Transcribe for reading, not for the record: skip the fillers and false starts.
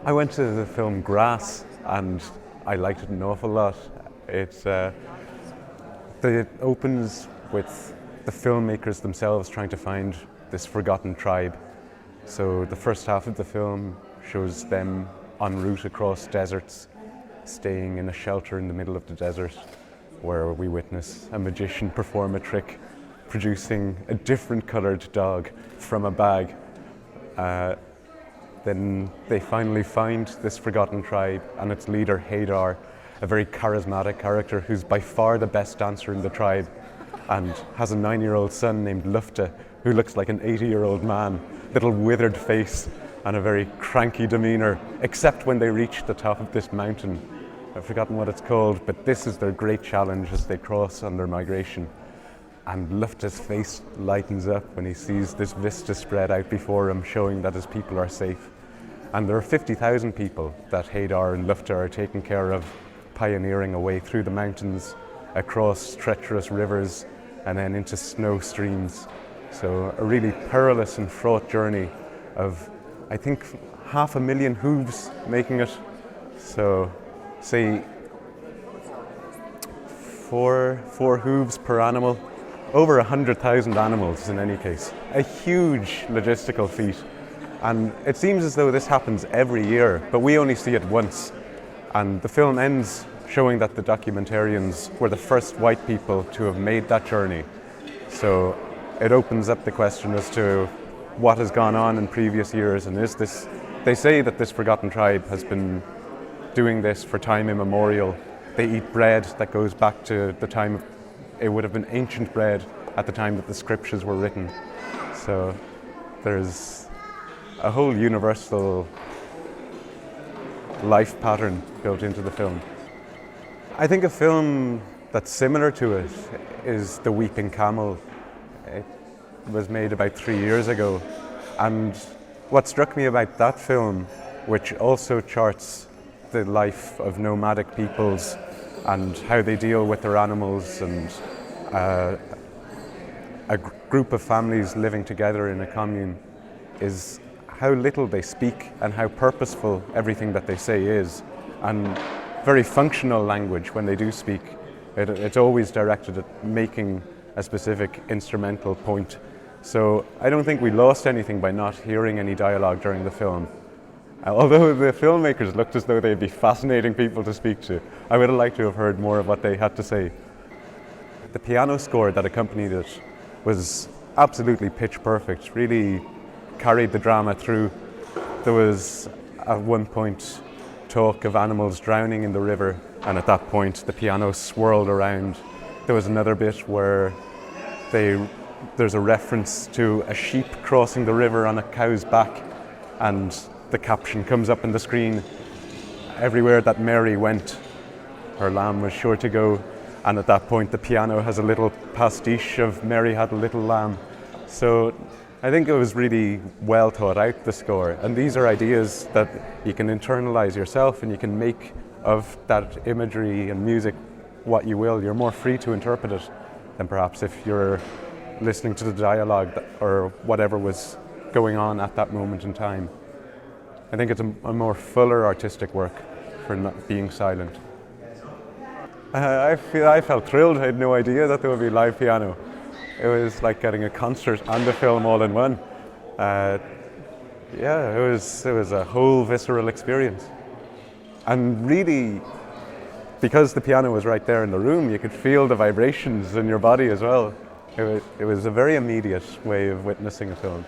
I went to the film Grass and I liked it an awful lot. It opens with the filmmakers themselves trying to find this forgotten tribe. So the first half of the film shows them en route across deserts, staying in a shelter in the middle of the desert, where we witness a magician perform a trick, producing a different coloured dog from a bag. Then they finally find this forgotten tribe and its leader, Haydar, a very charismatic character who's by far the best dancer in the tribe and has a 9-year-old son named Lufta, who looks like an 80-year-old man, little withered face and a very cranky demeanour, except when they reach the top of this mountain. I've forgotten what it's called, but this is their great challenge as they cross on their migration. And Lufta's face lightens up when he sees this vista spread out before him, showing that his people are safe. And there are 50,000 people that Haydar and Lufta are taking care of, pioneering a way through the mountains, across treacherous rivers, and then into snow streams. So a really perilous and fraught journey of, I think, 500,000 hooves making it. So, say, four hooves per animal. Over 100,000 animals in any case. A huge logistical feat. And it seems as though this happens every year, but we only see it once. And the film ends showing that the documentarians were the first white people to have made that journey. So it opens up the question as to what has gone on in previous years, and is this, they say that this forgotten tribe has been doing this for time immemorial. They eat bread that goes back to the time of, it would have been ancient bread at the time that the scriptures were written. So there's a whole universal life pattern built into the film. I think a film that's similar to it is The Weeping Camel. It was made about 3 years ago, and what struck me about that film, which also charts the life of nomadic peoples and how they deal with their animals, and a group of families living together in a commune, is how little they speak and how purposeful everything that they say is, and very functional language when they do speak. It's always directed at making a specific instrumental point. So I don't think we lost anything by not hearing any dialogue during the film. Although the filmmakers looked as though they'd be fascinating people to speak to, I would have liked to have heard more of what they had to say. The piano score that accompanied it was absolutely pitch perfect, really carried the drama through. There was at one point talk of animals drowning in the river, and at that point the piano swirled around. There was another bit where there's a reference to a sheep crossing the river on a cow's back, and the caption comes up on the screen, "Everywhere that Mary went, her lamb was sure to go." And at that point the piano has a little pastiche of "Mary had a little lamb." So I think it was really well thought out, the score. And these are ideas that you can internalize yourself, and you can make of that imagery and music what you will. You're more free to interpret it than perhaps if you're listening to the dialogue or whatever was going on at that moment in time. I think it's a more fuller artistic work for not being silent. I felt thrilled. I had no idea that there would be live piano. It was like getting a concert and a film all in one. Yeah, it was a whole visceral experience. And really, because the piano was right there in the room, you could feel the vibrations in your body as well. It was a very immediate way of witnessing a film.